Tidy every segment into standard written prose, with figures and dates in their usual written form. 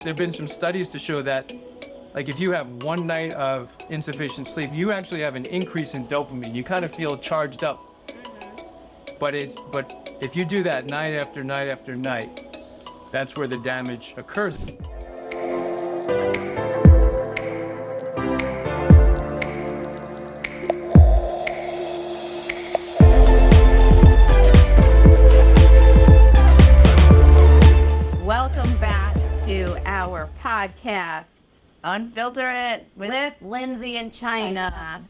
There have been some studies to show that, like, if you have one night of insufficient sleep, you actually have an increase in dopamine. You kind of feel charged up. But if you do that night after night after night, that's where the damage occurs. Welcome back to our podcast, Unfilter It with Lindsey and China.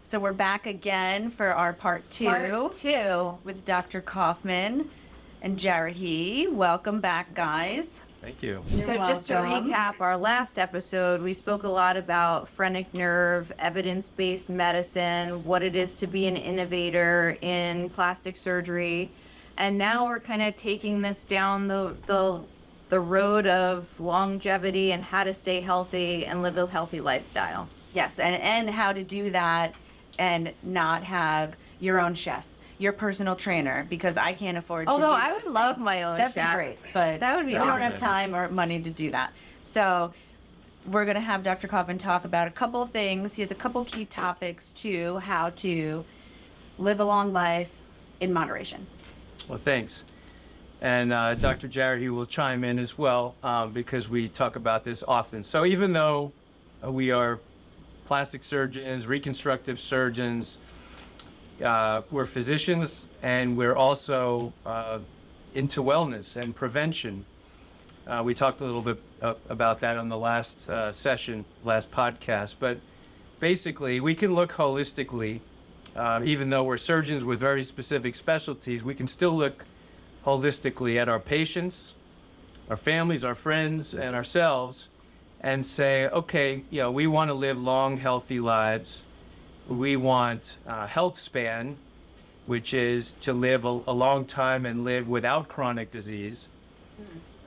So we're back again for our part two with Dr. Kaufman and Jarrahy. Welcome back, guys. Thank you. So just to recap our last episode, we spoke a lot about phrenic nerve, evidence-based medicine, what it is to be an innovator in plastic surgery. And now we're kind of taking this down the road of longevity and how to stay healthy and live a healthy lifestyle. Yes, and how to do that and not have your own chef, your personal trainer, because I can't afford to. Although do I would love my own That'd chef. be great, but that would be I don't awesome. have time or money to do that. So we're going to have Dr. Kaufman talk about a couple of things. He has a couple key topics to how to live a long life in moderation. Well, thanks. And Dr. Jarrahy will chime in as well because we talk about this often. So even though we are plastic surgeons, reconstructive surgeons, we're physicians, and we're also into wellness and prevention. We talked a little bit about that on the last session, last podcast. But basically, we can look holistically. Even though we're surgeons with very specific specialties, we can still look holistically at our patients, our families, our friends, and ourselves, and say, okay, we want to live long, healthy lives. We want health span, which is to live a long time and live without chronic disease.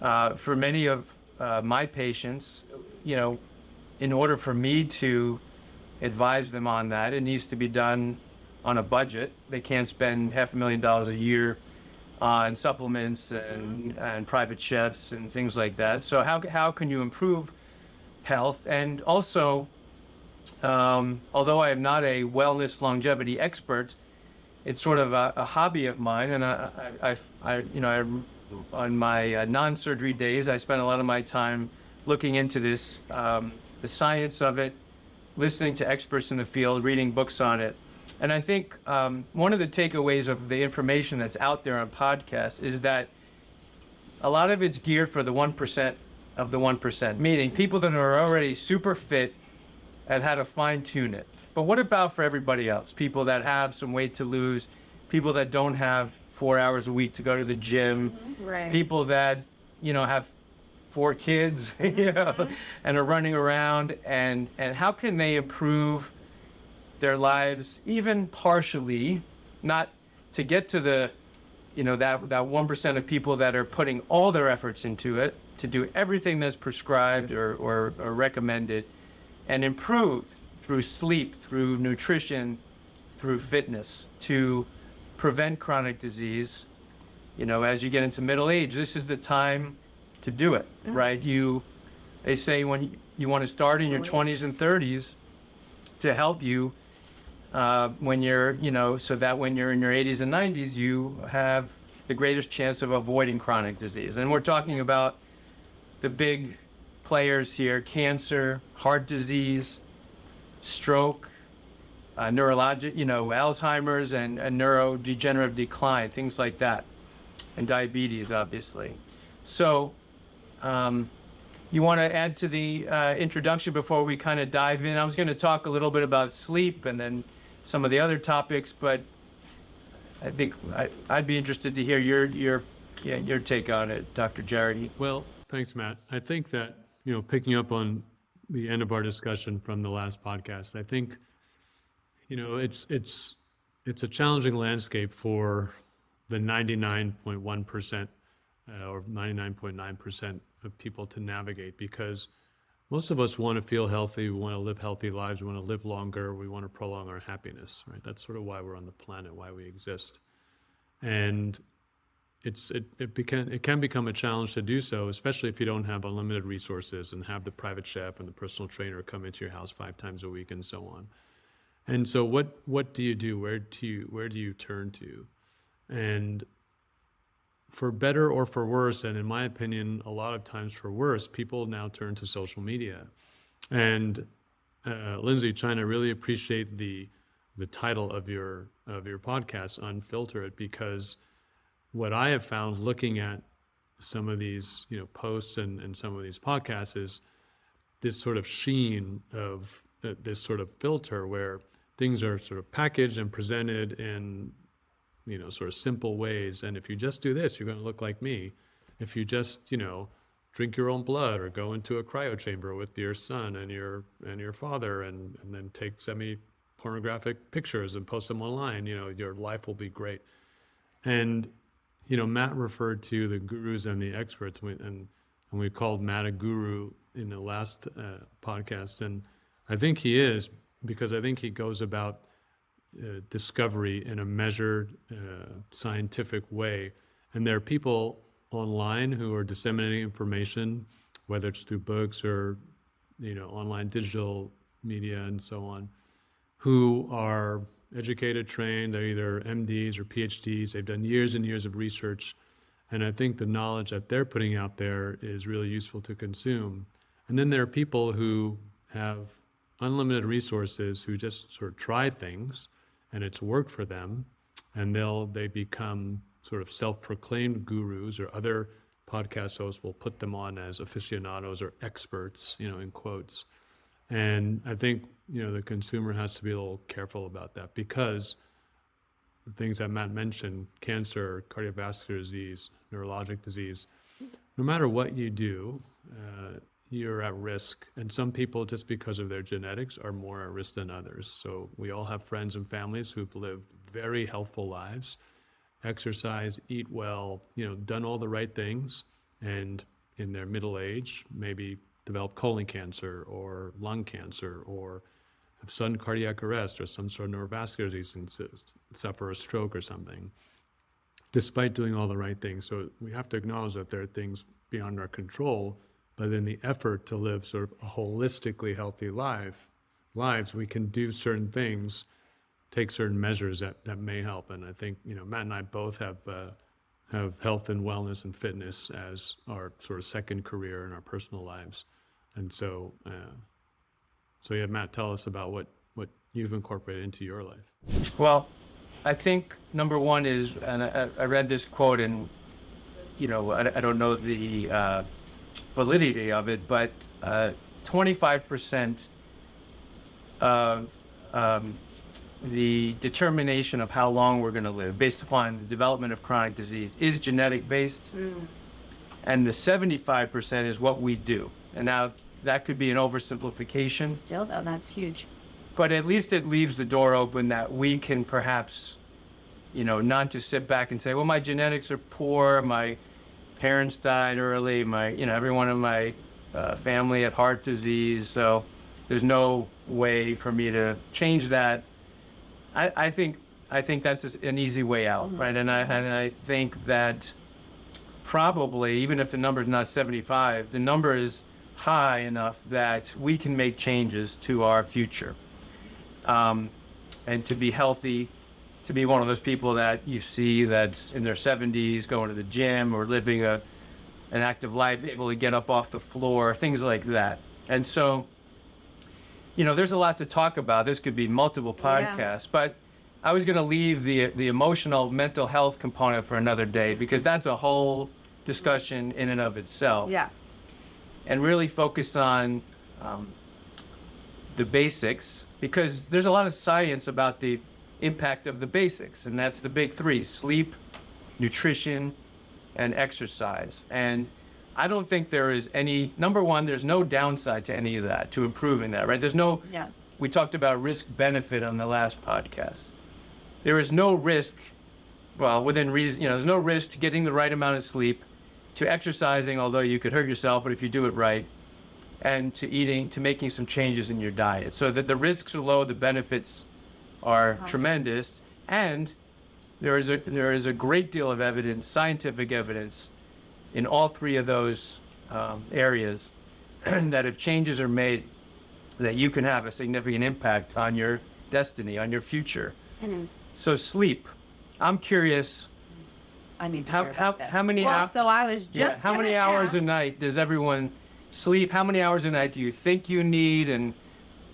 For many of my patients, in order for me to advise them on that, it needs to be done on a budget. They can't spend $500,000 a year on supplements and private chefs and things like that. So how can you improve health? And also, although I am not a wellness longevity expert, it's sort of a hobby of mine. And I on my non-surgery days, I spend a lot of my time looking into this, the science of it, listening to experts in the field, reading books on it. And I think one of the takeaways of the information that's out there on podcasts is that a lot of it's geared for the 1% of the 1%, meaning people that are already super fit and how to fine tune it. But what about for everybody else? People that have some weight to lose, people that don't have 4 hours a week to go to the gym, Right. people that, have 4 kids, and are running around, and how can they improve their lives even partially, not to get to the, that 1% of people that are putting all their efforts into it, to do everything that's prescribed or recommended, and improve through sleep, through nutrition, through fitness, to prevent chronic disease. As you get into middle age, this is the time to do it, right? They say when you want to start in your 20s and 30s to help you when you're, so that when you're in your 80s and 90s, you have the greatest chance of avoiding chronic disease. And we're talking about the big players here: cancer, heart disease, stroke, neurologic, Alzheimer's and neurodegenerative decline, things like that, and diabetes, obviously. So you want to add to the introduction before we kind of dive in? I was going to talk a little bit about sleep and then some of the other topics, but I think I'd be interested to hear your take on it, Dr. Jarrahy. Well, thanks, Matt. I think that, picking up on the end of our discussion from the last podcast, I think, it's a challenging landscape for the 99.1% or 99.9% of people to navigate, because most of us want to feel healthy, we want to live healthy lives, we want to live longer, we want to prolong our happiness, right? That's sort of why we're on the planet, why we exist. And it can become a challenge to do so, especially if you don't have unlimited resources and have the private chef and the personal trainer come into your house 5 times a week and so on. And so what do you do? Where do you turn to? And for better or for worse, and in my opinion, a lot of times for worse, people now turn to social media. And Lindsey, China, I really appreciate the title of your podcast, Unfilter It, because what I have found looking at some of these, posts and some of these podcasts is this sort of sheen of this sort of filter where things are sort of packaged and presented in, sort of simple ways. And if you just do this, you're going to look like me. If you just, drink your own blood or go into a cryo chamber with your son and your father and then take semi-pornographic pictures and post them online, your life will be great. And Matt referred to the gurus and the experts, and we called Matt a guru in the last podcast. And I think he is, because I think he goes about discovery in a measured, scientific way. And there are people online who are disseminating information, whether it's through books or, online digital media and so on, who are educated, trained, they're either MDs or PhDs, they've done years and years of research, and I think the knowledge that they're putting out there is really useful to consume. And then there are people who have unlimited resources who just sort of try things, and it's worked for them, and they become sort of self-proclaimed gurus, or other podcast hosts will put them on as aficionados or experts, in quotes. And I think, the consumer has to be a little careful about that, because the things that Matt mentioned, cancer, cardiovascular disease, neurologic disease, no matter what you do, you're at risk. And some people, just because of their genetics, are more at risk than others. So we all have friends and families who've lived very healthful lives, exercise, eat well, done all the right things, and in their middle age, maybe develop colon cancer or lung cancer, or have sudden cardiac arrest or some sort of neurovascular disease and suffer a stroke or something, despite doing all the right things. So we have to acknowledge that there are things beyond our control, but in the effort to live sort of a holistically healthy lives, we can do certain things, take certain measures that may help. And I think, Matt and I both have health and wellness and fitness as our sort of second career in our personal lives. And so, yeah, Matt, tell us about what you've incorporated into your life. Well, I think number one is, and I read this quote, and I don't know the validity of it, but 25% of the determination of how long we're going to live, based upon the development of chronic disease, is genetic based, and the 75% is what we do. And now that could be an oversimplification. Still, though, that's huge. But at least it leaves the door open that we can perhaps, not just sit back and say, well, my genetics are poor, my parents died early, everyone in my family had heart disease, so there's no way for me to change that. I think that's just an easy way out, right? And I think that probably, even if the number is not 75, the number is high enough that we can make changes to our future. And to be healthy, to be one of those people that you see that's in their 70s, going to the gym or living an active life, able to get up off the floor, things like that. And so, there's a lot to talk about. This could be multiple podcasts, but I was going to leave the emotional, mental health component for another day, because that's a whole discussion in and of itself. Yeah. And really focus on the basics, because there's a lot of science about the impact of the basics, and that's the big three: sleep, nutrition, and exercise. And I don't think there is any, number one, there's no downside to any of that, to improving that, right? We talked about risk benefit on the last podcast. There is no risk, within reason, there's no risk to getting the right amount of sleep, to exercising, although you could hurt yourself, but if you do it right, and to eating, to making some changes in your diet. So that the risks are low, the benefits are tremendous, and there is a great deal of evidence, scientific evidence, in all three of those areas that if changes are made, that you can have a significant impact on your destiny, on your future. So sleep. I'm curious, I need to hear about that. how many Well, hours? so I was just How many gonna hours a ask. night does everyone sleep? How many hours a night do you think you need, and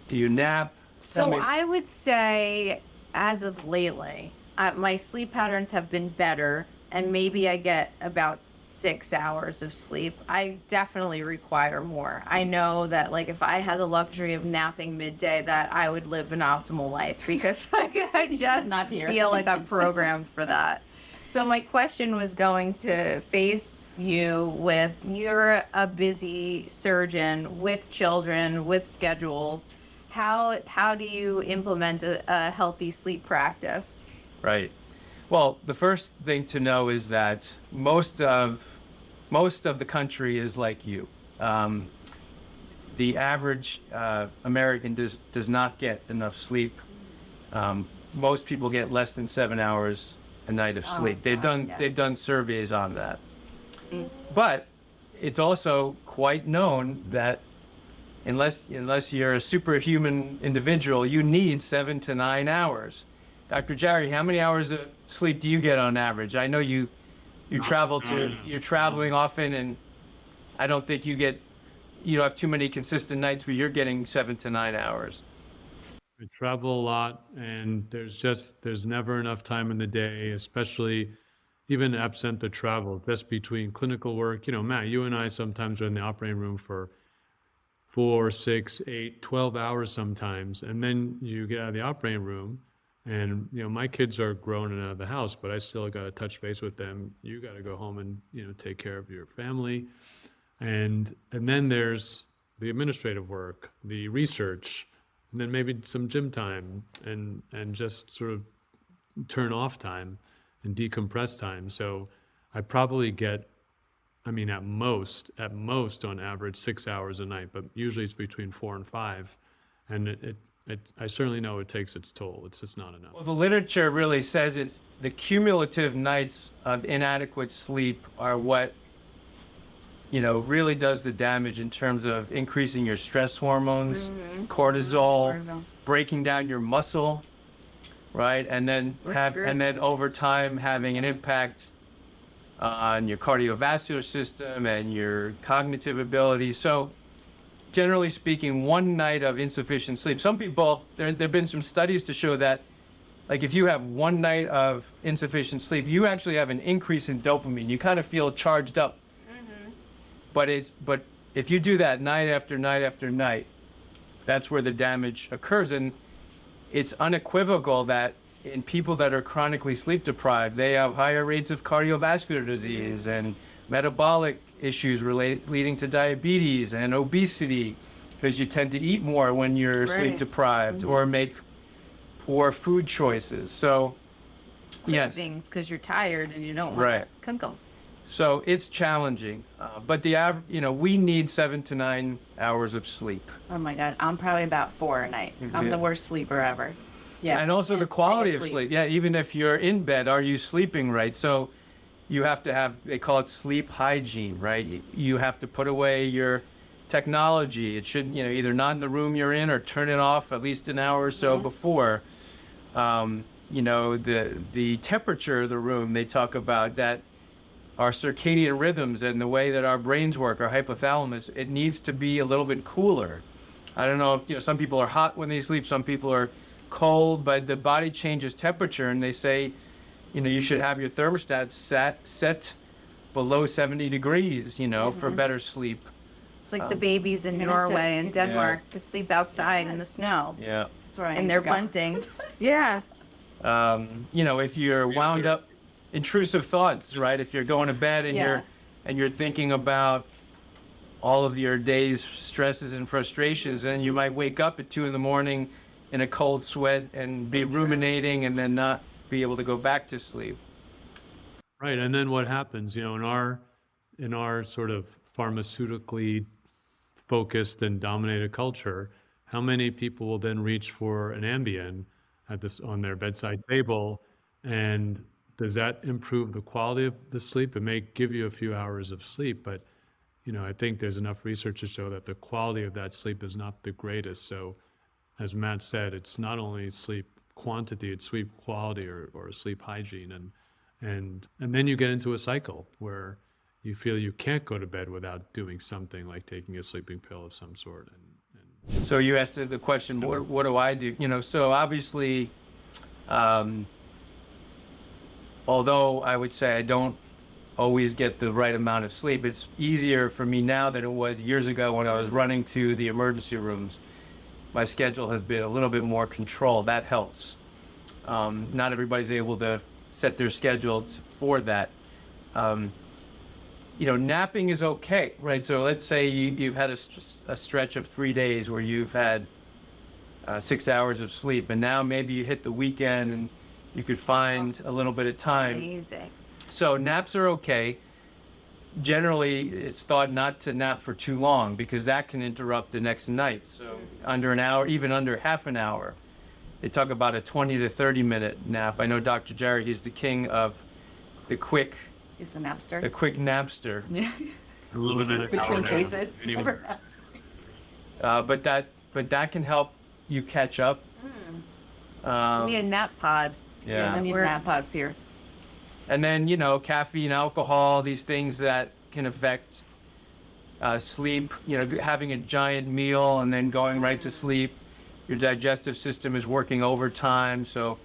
do you nap? Tell So me. I would say, as of lately, my sleep patterns have been better, and maybe I get about 6 hours of sleep. I definitely require more. I know that, like, if I had the luxury of napping midday, that I would live an optimal life because I just Not here. feel like I'm programmed for that. So my question was going to face you with, you're a busy surgeon with children, with schedules. How do you implement a healthy sleep practice? Right. Well, the first thing to know is that most of the country is like you. The average American does not get enough sleep. Most people get less than 7 hours a night of sleep. They've done surveys on that. But it's also quite known that unless you're a superhuman individual, you need 7 to 9 hours. Dr. Jarrahy, how many hours of sleep do you get on average? I know you're traveling often, and I don't think you don't have too many consistent nights where you're getting 7 to 9 hours. I travel a lot, and there's never enough time in the day, especially even absent the travel, just between clinical work. You know, Matt, you and I sometimes are in the operating room for 4, 6, 8, 12 hours sometimes, and then you get out of the operating room, and my kids are grown and out of the house, but I still got to touch base with them. You got to go home and take care of your family, and then there's the administrative work, the research, and then maybe some gym time and just sort of turn off time and decompress time. So I probably get, at most on average 6 hours a night, but usually it's between 4 and 5. And I certainly know it takes its toll. It's just not enough. Well, the literature really says it's the cumulative nights of inadequate sleep are what really does the damage in terms of increasing your stress hormones, cortisol, breaking down your muscle, right? And then over time having an impact on your cardiovascular system and your cognitive ability. So generally speaking, one night of insufficient sleep, some people, there have been some studies to show that, like, if you have one night of insufficient sleep, you actually have an increase in dopamine. You kind of feel charged up. But if you do that night after night after night, that's where the damage occurs. And it's unequivocal that in people that are chronically sleep deprived, they have higher rates of cardiovascular disease and metabolic issues leading to diabetes and obesity, because you tend to eat more when you're sleep deprived or make poor food choices. So, yes. Things because you're tired and you don't want Right. to cook 'em. So it's challenging, but we need 7 to 9 hours of sleep. Oh my God, I'm probably about 4 a night. I'm Yeah. the worst sleeper ever. Yeah. And also the quality of sleep. Yeah, even if you're in bed, are you sleeping right? So you have to have, they call it sleep hygiene, right? You have to put away your technology. It should, either not in the room you're in or turn it off at least an hour or so before. The temperature of the room, they talk about that. Our circadian rhythms and the way that our brains work, our hypothalamus, it needs to be a little bit cooler. I don't know if, some people are hot when they sleep, some people are cold, but the body changes temperature, and they say, you should have your thermostat set below 70 degrees, for better sleep. It's like the babies in Norway and Denmark to sleep outside in the snow Yeah. That's where I in need their to go. buntings. Yeah. If you're wound up, intrusive thoughts, right? If you're going to bed and you're thinking about all of your day's stresses and frustrations, and you might wake up at 2 a.m. in a cold sweat and be ruminating and then not be able to go back to sleep. Right, and then what happens? In our sort of pharmaceutically focused and dominated culture, how many people will then reach for an Ambien on their bedside table, and does that improve the quality of the sleep? It may give you a few hours of sleep, but I think there's enough research to show that the quality of that sleep is not the greatest. So as Matt said, it's not only sleep quantity, it's sleep quality or sleep hygiene. And then you get into a cycle where you feel you can't go to bed without doing something like taking a sleeping pill of some sort. So you asked the question, what do I do? So obviously, although I would say I don't always get the right amount of sleep, it's easier for me now than it was years ago when I was running to the emergency rooms. My schedule has been a little bit more controlled. That helps. Not everybody's able to set their schedules for that. Napping is okay, right? So let's say you've had a stretch of 3 days where you've had 6 hours of sleep, and now maybe you hit the weekend and you could find a little bit of time. Amazing. So naps are okay. Generally, it's thought not to nap for too long because that can interrupt the next night. So under an hour, even under half an hour. They talk about a 20 to 30 minute nap. I know Dr. Jarrahy, he's the king of the quick He's the napster. napster. A little bit Between cases. But that can help you catch up. We need a nap pod. Yeah. We need nap pods here. And then, caffeine, alcohol, these things that can affect sleep, having a giant meal and then going right to sleep. Your digestive system is working overtime, so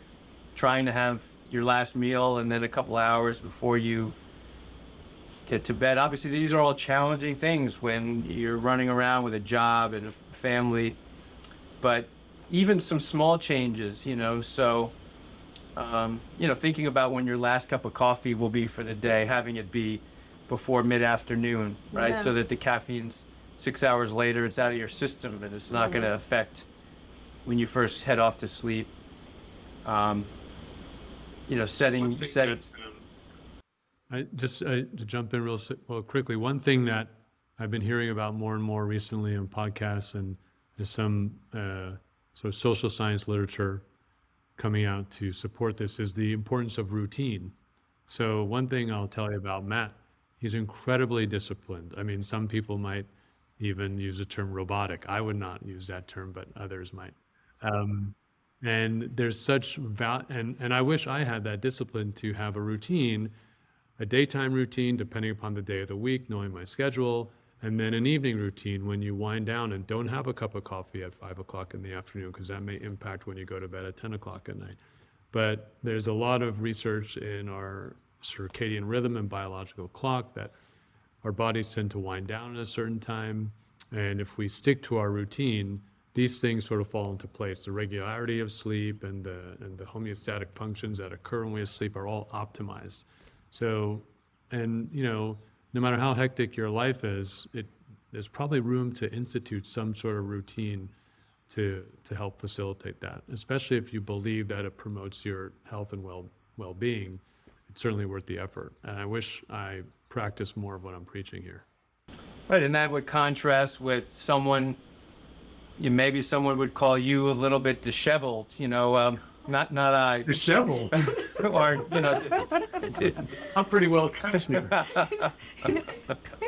trying to have your last meal and then a couple hours before you get to bed. Obviously, these are all challenging things when you're running around with a job and a family, but even some small changes, so thinking about when your last cup of coffee will be for the day, having it be before mid-afternoon, right? Yeah. So that the caffeine's 6 hours later, it's out of your system and it's not going to affect when you first head off to sleep. Setting. To jump in real quickly, one thing that I've been hearing about more and more recently on podcasts and there's some sort of social science literature coming out to support this is the importance of routine. So one thing I'll tell you about Matt, he's incredibly disciplined. I mean, some people might even use the term robotic. I would not use that term, but others might. And there's such and I wish I had that discipline to have a routine, a daytime routine, depending upon the day of the week, knowing my schedule, and then an evening routine when you wind down and don't have a cup of coffee at 5 o'clock in the afternoon, because that may impact when you go to bed at 10 o'clock at night. But there's a lot of research in our circadian rhythm and biological clock that our bodies tend to wind down at a certain time. And if we stick to our routine, these things sort of fall into place. The regularity of sleep and the homeostatic functions that occur when we sleep are all optimized. So, no matter how hectic your life is, there's probably room to institute some sort of routine to help facilitate that, especially if you believe that it promotes your health and well-being. It's certainly worth the effort. And I wish I practiced more of what I'm preaching here. Right, and that would contrast with someone, maybe someone would call you a little bit disheveled, not I. Disheveled? Or, I'm pretty well cut. He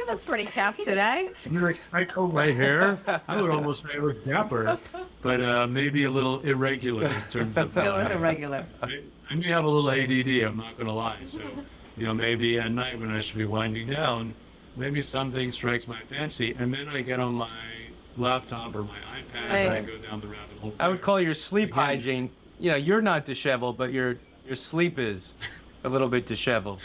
looks pretty capped today. I comb my hair. I would almost say I look dapper, but maybe a little irregular in terms of. Irregular. I may have a little ADD. I'm not going to lie. So, maybe at night when I should be winding down, maybe something strikes my fancy, and then I get on my laptop or my iPad and I go down the rabbit hole. I would call your sleep hygiene. You're not disheveled, but your sleep is a little bit disheveled.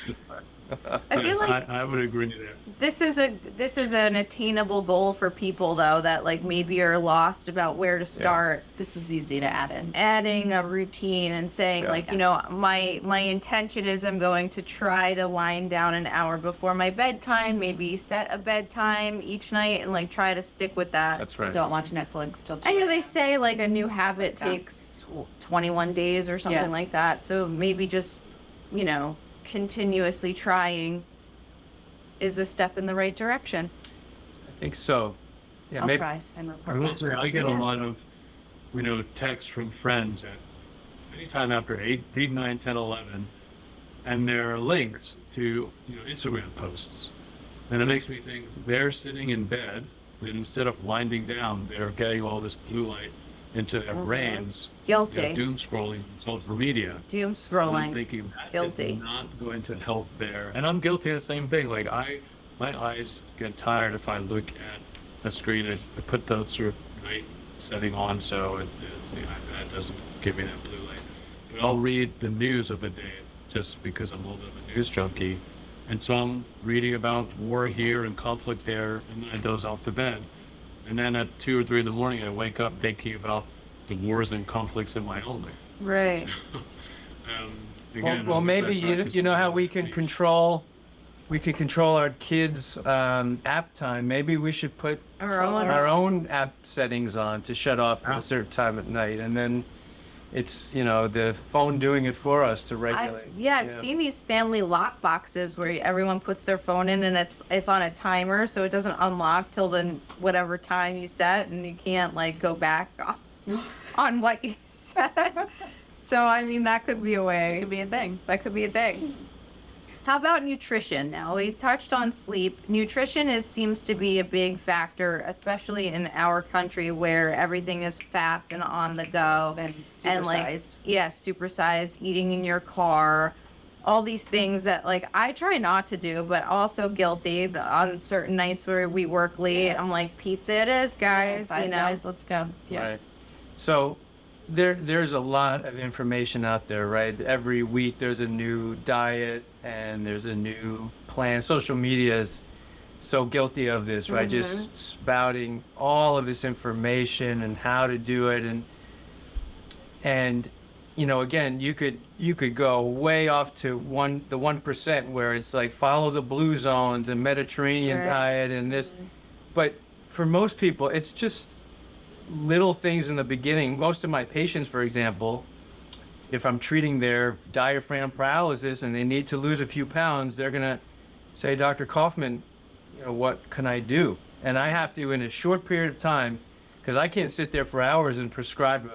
I feel like I would agree to that. this is an attainable goal for people though that like maybe are lost about where to start. This is easy to add in. Adding a routine and saying my intention is I'm going to try to wind down an hour before my bedtime, maybe set a bedtime each night and like try to stick with that. That's right. Don't watch Netflix till 2. I know they say like a new habit takes 21 days or something like that. So maybe just, continuously trying is a step in the right direction. I think so. Yeah, I'll maybe. try and report I will back. say I get a lot of, texts from friends at anytime after 8, 9, 10, 11 and there are links to Instagram posts. And it makes me think they're sitting in bed, and instead of winding down, they're getting all this blue light into their brains. Guilty. Doom scrolling social media. Doom I'm scrolling. thinking that Guilty. is not going to help there. And I'm guilty of the same thing. Like my eyes get tired if I look at a screen and I put the sort of night setting on so the iPad doesn't give me that blue light. But I'll read the news of the day just because I'm a little bit of a news junkie. And so I'm reading about war here and conflict there, and then I doze off to bed. And then at 2 or 3 in the morning, I wake up thinking about the wars and conflicts in my own life. Right. Again, Well, maybe practice you know how of we can meditation. control our kids' app time. Maybe we should put our own app settings on to shut off at a certain time at night, and then it's the phone doing it for us to regulate. I've seen these family lock boxes where everyone puts their phone in and it's on a timer, so it doesn't unlock till the whatever time you set, and you can't like go back on what you set. So I mean, that could be a way. Could be a thing. That could be a thing. How about nutrition? Now, we touched on sleep. Nutrition seems to be a big factor, especially in our country where everything is fast and on the go. And supersized. supersized. Supersized, eating in your car, all these things that like I try not to do, but also guilty on certain nights where we work late. I'm like, pizza it is, guys. Five guys, let's go. Yeah. Right. So there's a lot of information out there, right? Every week there's a new diet and there's a new plan. Social media is so guilty of this, right? Just spouting all of this information and how to do it, and again, you could go way off to the 1% where it's like follow the blue zones and Mediterranean diet and this, but for most people it's just little things in the beginning. Most of my patients, for example, if I'm treating their diaphragm paralysis and they need to lose a few pounds, they're going to say, Dr. Kaufman, what can I do? And I have to, in a short period of time, because I can't sit there for hours and prescribe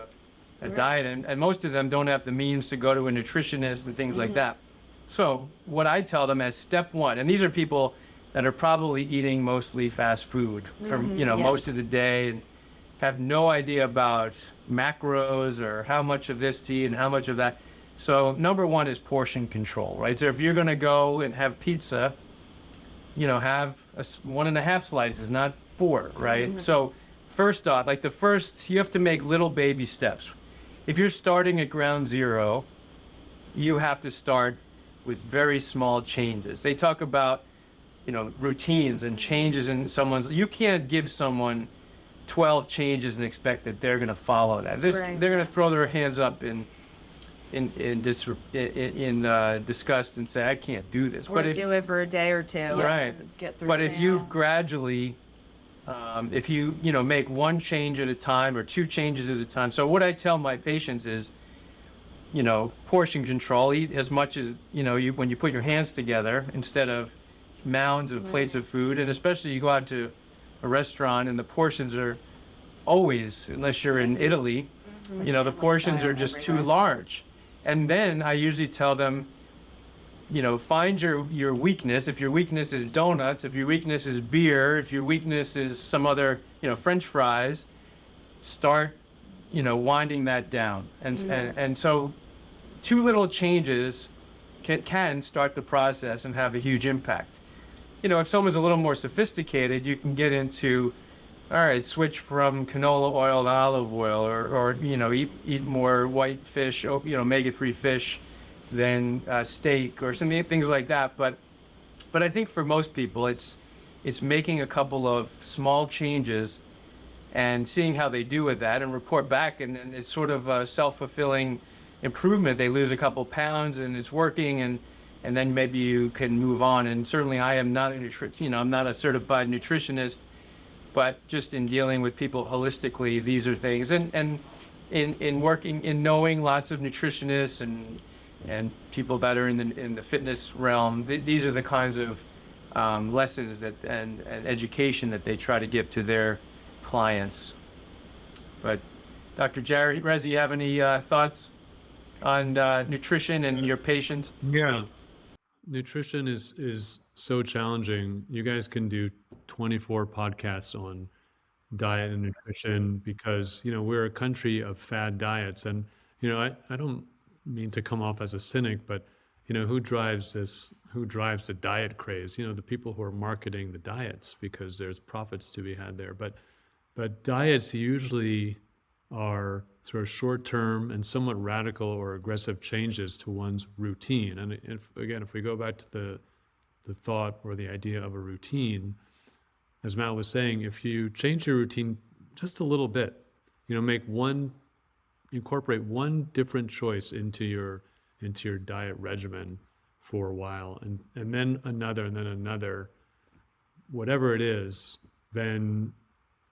a diet, and most of them don't have the means to go to a nutritionist and things like that. So what I tell them as step one, and these are people that are probably eating mostly fast food for most of the day, and have no idea about macros or how much of this to eat and how much of that. So number one is portion control, right? So if you're going to go and have pizza, have 1.5 slices, not 4, right? So first off, you have to make little baby steps. If you're starting at ground zero, you have to start with very small changes. They talk about, routines and changes in you can't give someone 12 changes and expect that they're going to follow that. They're going to throw their hands up in disgust and say, I can't do this. Or do it for a day or two. Right. Get through But it. if you gradually, if you make one change at a time or 2 changes at a time. So what I tell my patients is, portion control. Eat as much as when you put your hands together instead of mounds of plates of food, and especially you go out to a restaurant and the portions are always, unless you're in Italy, the portions are just too large. And then I usually tell them, find your weakness. If your weakness is donuts, if your weakness is beer, if your weakness is some other, French fries, start, winding that down. And so 2 little changes can start the process and have a huge impact. If someone's a little more sophisticated, you can get into, all right, switch from canola oil to olive oil, or eat more white fish, omega-3 fish than steak, or something, things like that. But I think for most people, it's making a couple of small changes and seeing how they do with that and report back, and it's sort of a self-fulfilling improvement. They lose a couple pounds and it's working, and then maybe you can move on. And certainly I am not I'm not a certified nutritionist, but just in dealing with people holistically, these are things. And in working, in knowing lots of nutritionists and people that are in the fitness realm, these are the kinds of lessons and education that they try to give to their clients. But Dr. Jarrahy, Rez, do you have any thoughts on nutrition and your patients? Yeah. nutrition is so challenging. You guys can do 24 podcasts on diet and nutrition because, we're a country of fad diets. And, I don't mean to come off as a cynic, but, who drives the diet craze? The people who are marketing the diets, because there's profits to be had there. But diets usually are sort of short-term and somewhat radical or aggressive changes to one's routine. And if we go back to the thought or the idea of a routine, as Matt was saying, if you change your routine just a little bit, incorporate one different choice into your diet regimen for a while, and then another, whatever it is, then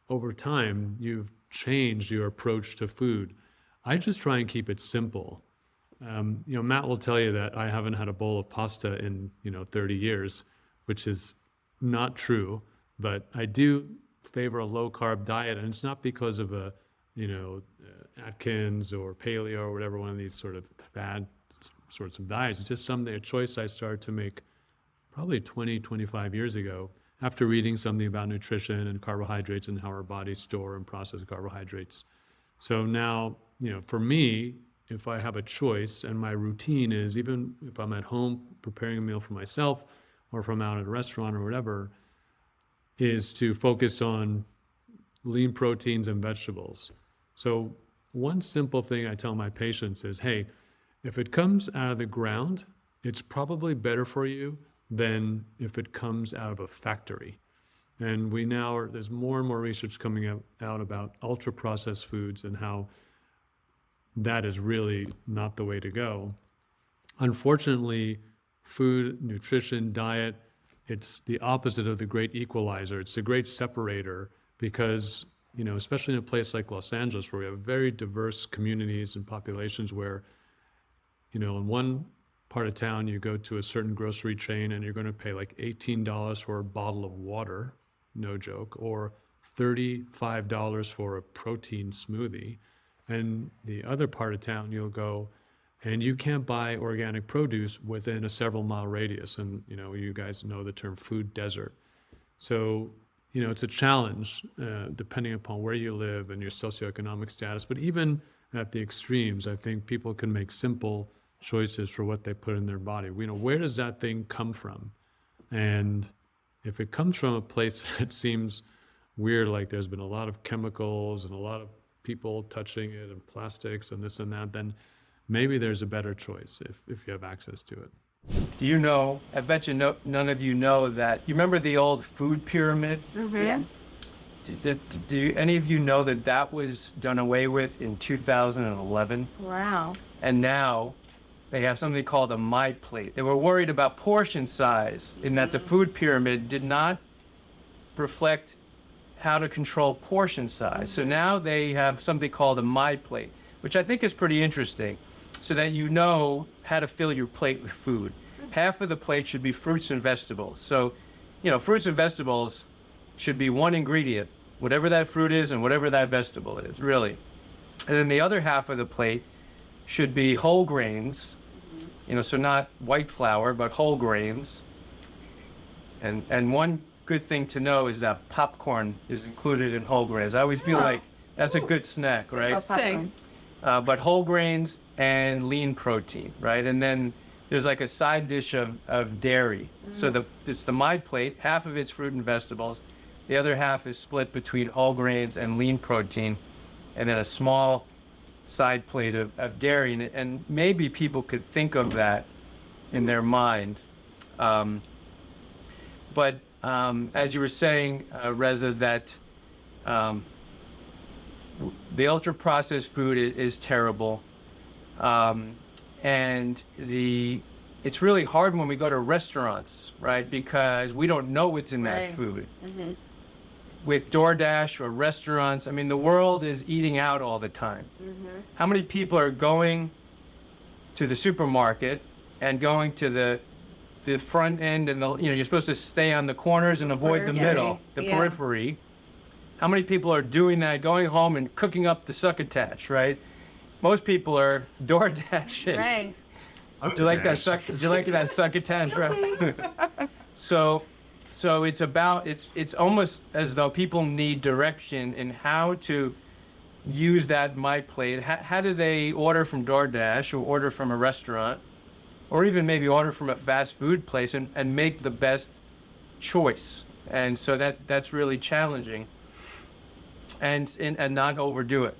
over time you've changed your approach to food. I just try and keep it simple. Matt will tell you that I haven't had a bowl of pasta in 30 years, which is not true, but I do favor a low carb diet, and it's not because of Atkins or paleo or whatever, one of these sort of fad sorts of diets. It's just a choice I started to make probably 20, 25 years ago after reading something about nutrition and carbohydrates and how our bodies store and process carbohydrates. So now, for me, if I have a choice and my routine is, even if I'm at home preparing a meal for myself or if I'm out at a restaurant or whatever, is to focus on lean proteins and vegetables. So one simple thing I tell my patients is, hey, if it comes out of the ground, it's probably better for you than if it comes out of a factory. And there's more and more research coming out about ultra-processed foods and how that is really not the way to go. Unfortunately, food, nutrition, diet, it's the opposite of the great equalizer. It's the great separator because, especially in a place like Los Angeles, where we have very diverse communities and populations where, in one part of town, you go to a certain grocery chain and you're going to pay like $18 for a bottle of water, no joke, or $35 for a protein smoothie. And the other part of town, you'll go and you can't buy organic produce within a several mile radius. And, you guys know the term food desert. So, it's a challenge depending upon where you live and your socioeconomic status. But even at the extremes, I think people can make simple choices for what they put in their body. Where does that thing come from? And if it comes from a place that seems weird, like there's been a lot of chemicals and a lot of people touching it and plastics and this and that, then maybe there's a better choice if you have access to it. Do you know, I bet you none of you know that, you remember the old food pyramid? Mm-hmm. Yeah. Do any of you know that was done away with in 2011? Wow. And now they have something called a My Plate. They were worried about portion size in that the food pyramid did not reflect how to control portion size. So now they have something called a My Plate, which I think is pretty interesting, so that you know how to fill your plate with food. Half of the plate should be fruits and vegetables. So, fruits and vegetables should be one ingredient, whatever that fruit is and whatever that vegetable is, really. And then the other half of the plate should be whole grains, so not white flour, but whole grains. And one good thing to know is that popcorn is included in whole grains. I always feel like that's a good snack, right? Popcorn. But whole grains and lean protein, right? And then there's like a side dish of dairy. So it's the My Plate, half of it's fruit and vegetables. The other half is split between whole grains and lean protein, and then a small side plate of dairy. And maybe people could think of that in their mind. But as you were saying, Reza, that the ultra-processed food is terrible. And it's really hard when we go to restaurants, right? Because we don't know what's in that Right. food. Mm-hmm. With DoorDash or restaurants, the world is eating out all the time. Mm-hmm. How many people are going to the supermarket and going to the front end and you're supposed to stay on the corners and avoid the Periphery. middle, the Yeah. periphery. How many people are doing that, going home and cooking up the succotash, right? Most people are door dashing. Right. Do you like that succotash? Right? So it's almost as though people need direction in how to use that My Plate. How do they order from DoorDash or order from a restaurant, or even maybe order from a fast food place and make the best choice? And so that's really challenging, and not overdo it,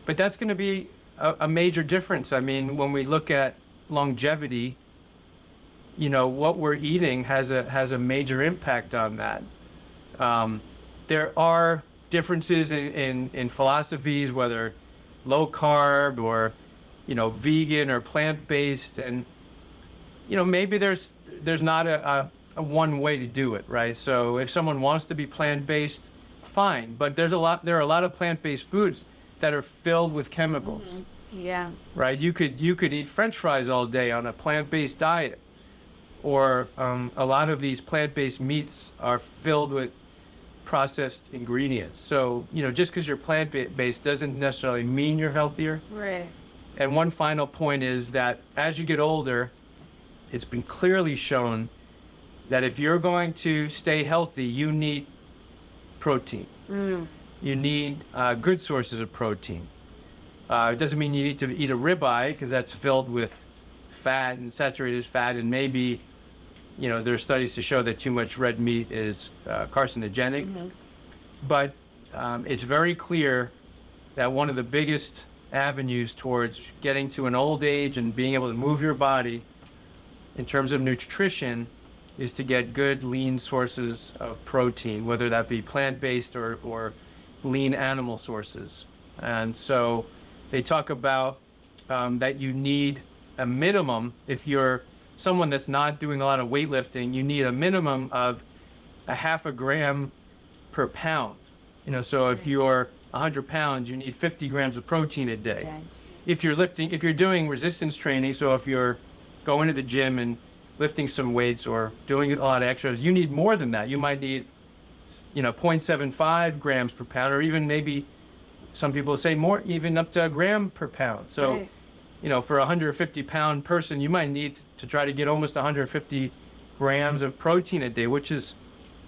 But that's going to be a major difference. I mean, when we look at longevity, what we're eating has a major impact on that. There are differences in philosophies, whether low carb or, vegan or plant-based, and, maybe there's not a one way to do it, right? So if someone wants to be plant-based, fine. But there are a lot of plant-based foods that are filled with chemicals. Mm-hmm. Yeah. Right? You could eat French fries all day on a plant-based diet, or a lot of these plant-based meats are filled with processed ingredients. So just because you're plant-based doesn't necessarily mean you're healthier. Right. And one final point is that as you get older, it's been clearly shown that if you're going to stay healthy, you need protein. You need good sources of protein. It doesn't mean you need to eat a ribeye, because that's filled with fat and saturated fat, and maybe, there are studies to show that too much red meat is carcinogenic. Mm-hmm. But it's very clear that one of the biggest avenues towards getting to an old age and being able to move your body in terms of nutrition is to get good lean sources of protein, whether that be plant-based or lean animal sources. And so they talk about that you need a minimum, if you're someone that's not doing a lot of weightlifting, you need a minimum of a half a gram per pound. So if you're 100 pounds, you need 50 grams of protein a day. If you're doing resistance training, so if you're going to the gym and lifting some weights or doing a lot of exercise, you need more than that. You might need, 0.75 grams per pound, or even maybe some people say more, even up to a gram per pound. So, for a 150-pound person, you might need to try to get almost 150 grams of protein a day, which is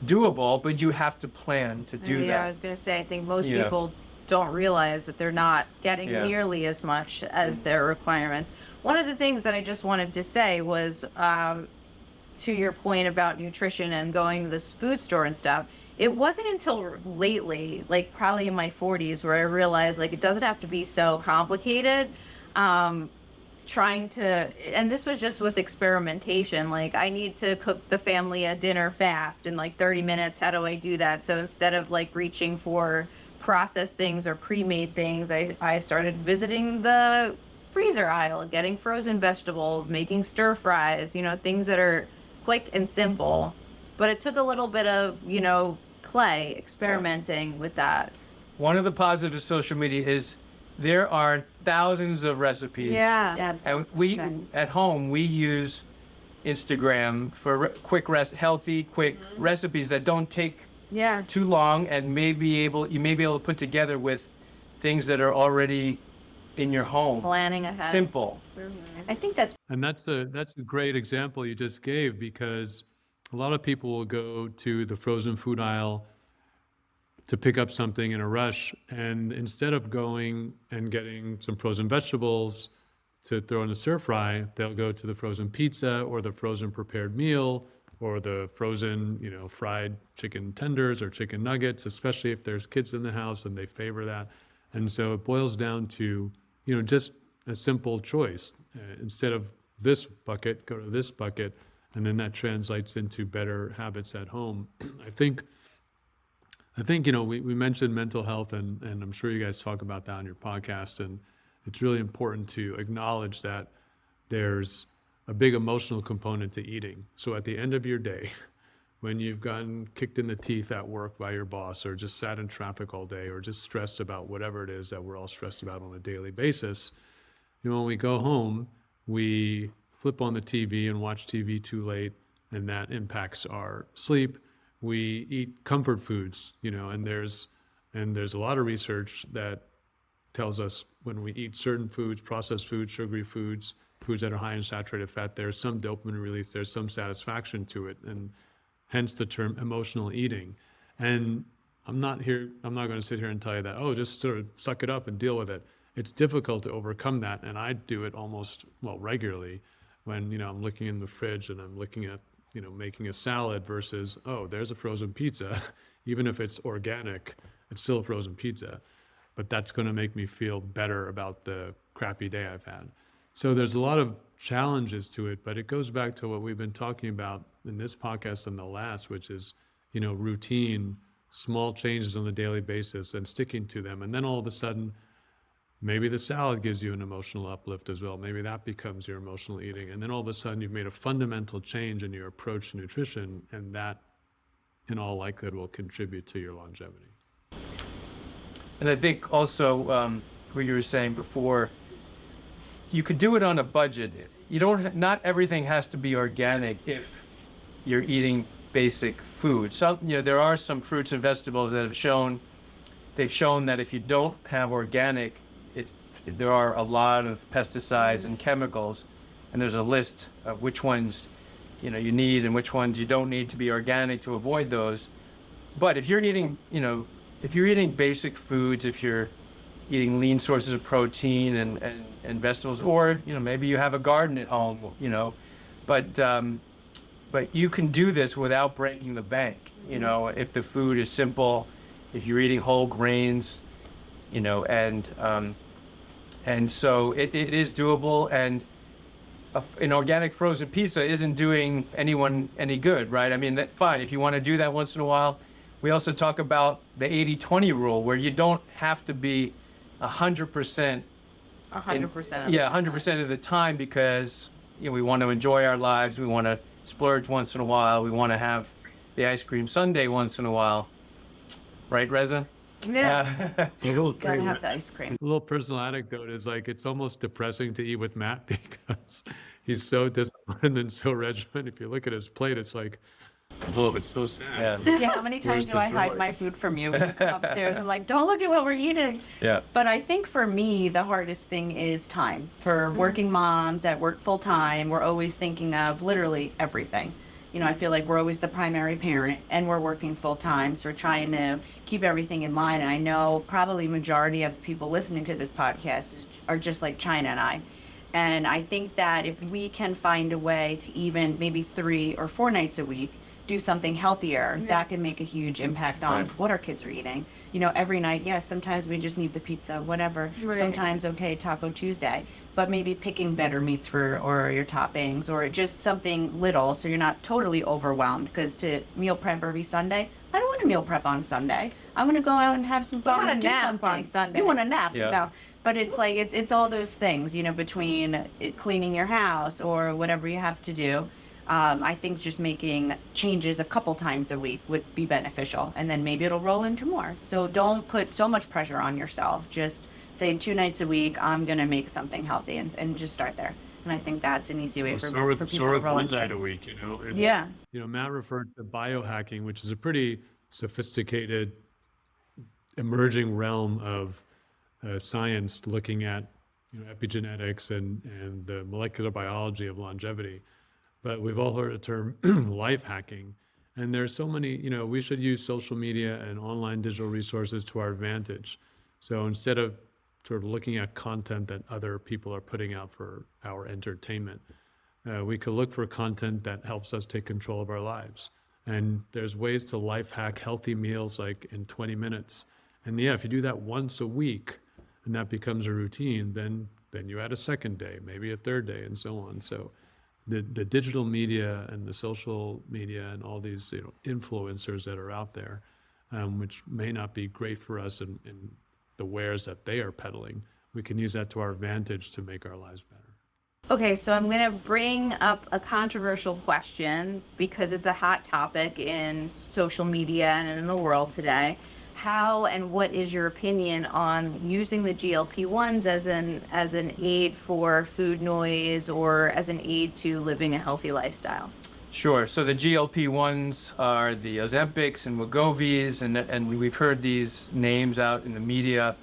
doable, but you have to plan to do that. Yeah, I was going to say, I think most people don't realize that they're not getting nearly as much as their requirements. One of the things that I just wanted to say was, to your point about nutrition and going to the food store and stuff, it wasn't until lately, like probably in my 40s, where I realized it doesn't have to be so complicated. Trying to, and this was just with experimentation, I need to cook the family a dinner fast in 30 minutes. How do I do that? So instead of reaching for processed things or pre-made things, I started visiting the freezer aisle, getting frozen vegetables, making stir fries, things that are quick and simple. But it took a little bit of, play, experimenting with that. One of the positives of social media is there are thousands of recipes. Yeah. And at home, we use Instagram for quick recipes that don't take too long, and you may be able to put together with things that are already in your home. Planning ahead. Simple. I think that's And that's a great example you just gave, because a lot of people will go to the frozen food aisle to pick up something in a rush, and instead of going and getting some frozen vegetables to throw in the stir fry, they'll go to the frozen pizza or the frozen prepared meal or the frozen, fried chicken tenders or chicken nuggets, especially if there's kids in the house and they favor that. And so it boils down to, just a simple choice. Instead of this bucket, go to this bucket, and then that translates into better habits at home. I think we mentioned mental health, and I'm sure you guys talk about that on your podcast, and it's really important to acknowledge that there's a big emotional component to eating. So at the end of your day, when you've gotten kicked in the teeth at work by your boss, or just sat in traffic all day, or just stressed about whatever it is that we're all stressed about on a daily basis, when we go home, we flip on the TV and watch TV too late, and that impacts our sleep. We eat comfort foods, and there's a lot of research that tells us when we eat certain foods, processed foods, sugary foods, foods that are high in saturated fat, there's some dopamine release, there's some satisfaction to it, and hence the term emotional eating. And I'm not going to sit here and tell you that, oh, just sort of suck it up and deal with it. It's difficult to overcome that, and I do it regularly when, I'm looking in the fridge and I'm looking at, making a salad versus, oh, there's a frozen pizza. Even if it's organic, it's still a frozen pizza. But that's going to make me feel better about the crappy day I've had. So there's a lot of challenges to it, but it goes back to what we've been talking about in this podcast and the last, which is, routine, small changes on a daily basis and sticking to them. And then all of a sudden, maybe the salad gives you an emotional uplift as well. Maybe that becomes your emotional eating. And then all of a sudden you've made a fundamental change in your approach to nutrition, and that in all likelihood will contribute to your longevity. And I think also what you were saying before, you could do it on a budget. Not everything has to be organic if you're eating basic food. There are some fruits and vegetables that they've shown that if you don't have organic, there are a lot of pesticides and chemicals, and there's a list of which ones you need and which ones you don't need to be organic to avoid those. But if you're eating basic foods, if you're eating lean sources of protein and vegetables, or maybe you have a garden at home, but you can do this without breaking the bank. If the food is simple, if you're eating whole grains, and so it is doable. And an organic frozen pizza isn't doing anyone any good, right? I mean, fine, if you want to do that once in a while. We also talk about the 80-20 rule, where you don't have to be 100%. 100%. Yeah, 100% of the time, because we want to enjoy our lives. We want to splurge once in a while. We want to have the ice cream sundae once in a while, right, Reza? Yeah. Gotta have the ice cream. A little personal anecdote is it's almost depressing to eat with Matt because he's so disciplined and so regimented. If you look at his plate, it's like, oh, it's so sad. Yeah, how many times do I hide my food from you upstairs? I'm like, don't look at what we're eating. Yeah. But I think for me, the hardest thing is time. For working moms that work full time, we're always thinking of literally everything. I feel like we're always the primary parent and we're working full time. So we're trying to keep everything in line. And I know probably majority of people listening to this podcast are just like China and I. And I think that if we can find a way to even maybe 3 or 4 nights a week, do something healthier, that can make a huge impact on what our kids are eating. Every night, yes, sometimes we just need the pizza, whatever. Right. Sometimes, okay, Taco Tuesday. But maybe picking better meats or your toppings, or just something little so you're not totally overwhelmed. Because to meal prep every Sunday, I don't want to meal prep on Sunday. I want to go out and have some fun. I want and to do nap something. on Sunday. You want to nap, Yeah. But it's like, it's all those things, between cleaning your house or whatever you have to do. I think just making changes a couple times a week would be beneficial, and then maybe it'll roll into more. So don't put so much pressure on yourself. Just say 2 nights a week, I'm going to make something healthy, and just start there. And I think that's an easy way for people to roll into. Night a week, Yeah. Matt referred to biohacking, which is a pretty sophisticated, emerging realm of science looking at epigenetics and the molecular biology of longevity. But we've all heard the term life hacking. And there's so many, we should use social media and online digital resources to our advantage. So instead of sort of looking at content that other people are putting out for our entertainment, we could look for content that helps us take control of our lives. And there's ways to life hack healthy meals like in 20 minutes. And yeah, if you do that once a week and that becomes a routine, then you add a second day, maybe a third day, and so on. So the digital media and the social media and all these influencers that are out there, which may not be great for us in the wares that they are peddling, we can use that to our advantage to make our lives better. Okay, so I'm going to bring up a controversial question because it's a hot topic in social media and in the world today. How and what is your opinion on using the GLP-1s as an aid for food noise or as an aid to living a healthy lifestyle? Sure. So the GLP-1s are the Ozempics and Wegovy's, and we've heard these names out in the media.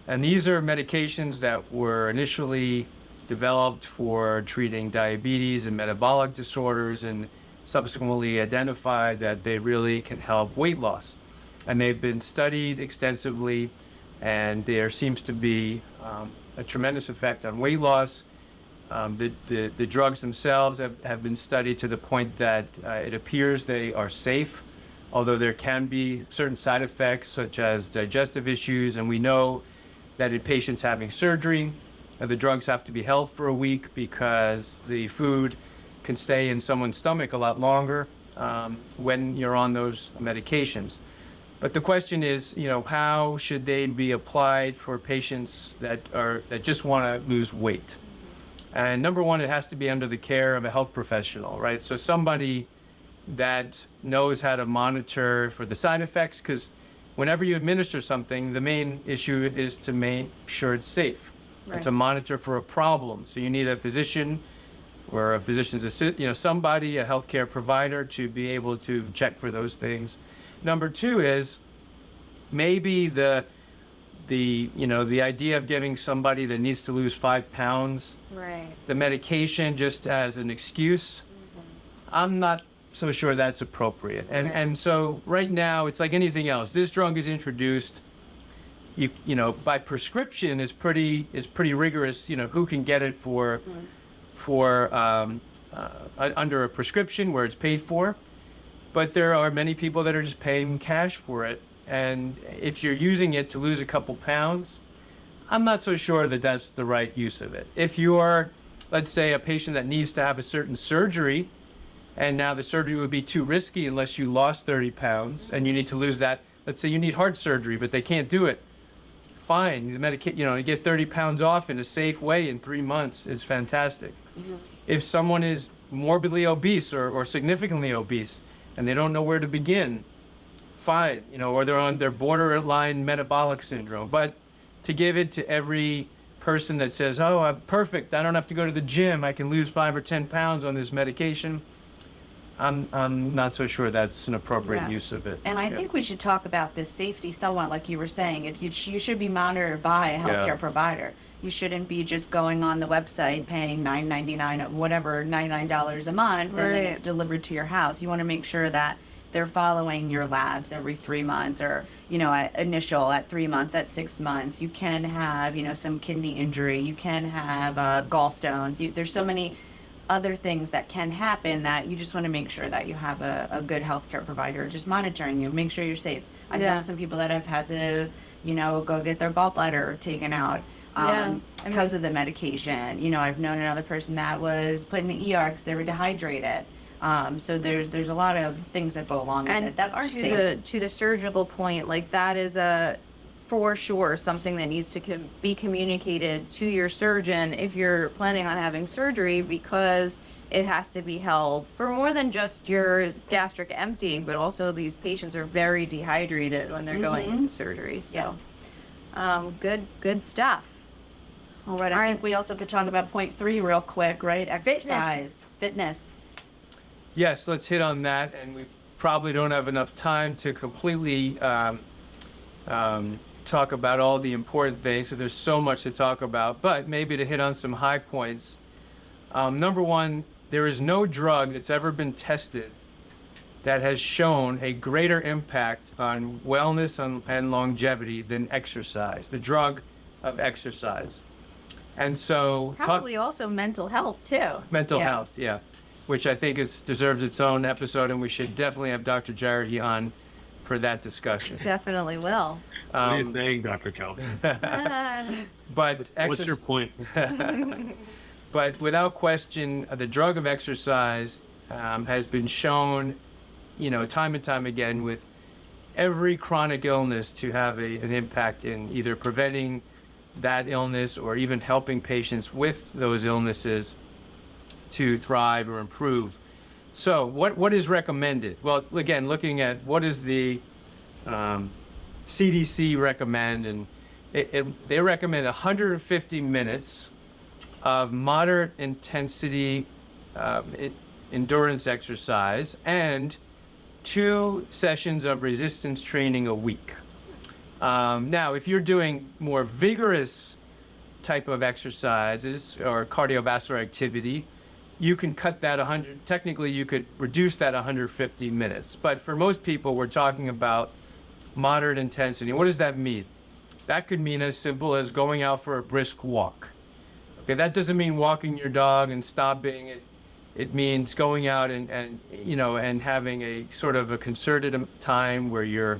And these are medications that were initially developed for treating diabetes and metabolic disorders, and subsequently identified that they really can help weight loss. And they've been studied extensively, and there seems to be a tremendous effect on weight loss. The drugs themselves have been studied to the point that it appears they are safe, although there can be certain side effects such as digestive issues. And we know that in patients having surgery, the drugs have to be held for a week because the food can stay in someone's stomach a lot longer when you're on those medications. But the question is, how should they be applied for patients that just want to lose weight? And number one, it has to be under the care of a health professional, right? So somebody that knows how to monitor for the side effects, because whenever you administer something, the main issue is to make sure it's safe and to monitor for a problem. So you need a physician or a physician's assistant, somebody, a healthcare provider, to be able to check for those things. Number two is maybe the idea of giving somebody that needs to lose 5 pounds the medication just as an excuse. I'm not so sure that's appropriate. And so right now it's like anything else. This drug is introduced, by prescription is pretty rigorous. Who can get it for under a prescription where it's paid for. But there are many people that are just paying cash for it. And if you're using it to lose a couple pounds, I'm not so sure that that's the right use of it. If you're, let's say, a patient that needs to have a certain surgery, and now the surgery would be too risky unless you lost 30 pounds and you need to lose that. Let's say you need heart surgery, but they can't do it. Fine, you get 30 pounds off in a safe way in 3 months. It's fantastic. If someone is morbidly obese or significantly obese and they don't know where to begin, fine, or they're on their borderline metabolic syndrome. But to give it to every person that says, oh, I'm perfect, I don't have to go to the gym, I can lose 5 or 10 pounds on this medication, I'm not so sure that's an appropriate use of it. And I think we should talk about this safety somewhat, like you were saying. You should be monitored by a healthcare provider. You shouldn't be just going on the website paying $9.99, whatever, $99 a month, and then it's delivered to your house. You want to make sure that they're following your labs every 3 months, or at 3 months, at 6 months. You can have some kidney injury. You can have gallstones. There's so many other things that can happen that you just want to make sure that you have a good healthcare provider just monitoring you, make sure you're safe. I've known some people that have had to go get their gallbladder taken out because of the medication. I've known another person that was put in the ER because they were dehydrated. So there's a lot of things that go along with it that aren't safe. To the surgical point, like that is for sure something that needs to be communicated to your surgeon if you're planning on having surgery, because it has to be held for more than just your gastric emptying, but also these patients are very dehydrated when they're going into surgery. So good stuff. All right, I think we also could talk about point 3 real quick, right? Exercise. Fitness. Yes, let's hit on that, and we probably don't have enough time to completely talk about all the important things, so there's so much to talk about, but maybe to hit on some high points. Number one, there is no drug that's ever been tested that has shown a greater impact on wellness and longevity than exercise, the drug of exercise. And so probably also mental health too. Mental health, which I think deserves its own episode, and we should definitely have Dr. Jarrahy on for that discussion. Definitely will. What are you saying, Dr. Kaufman? But what's your point? But without question, the drug of exercise has been shown, time and time again with every chronic illness to have an impact in either preventing that illness or even helping patients with those illnesses to thrive or improve. So what is recommended? Well, again, looking at what is the CDC recommend, and they recommend 150 minutes of moderate intensity endurance exercise and 2 sessions of resistance training a week. Now, if you're doing more vigorous type of exercises or cardiovascular activity, you can cut that 100, technically you could reduce that 150 minutes. But for most people, we're talking about moderate intensity. What does that mean? That could mean as simple as going out for a brisk walk. Okay, that doesn't mean walking your dog and stopping. It means going out and having a sort of a concerted time where you're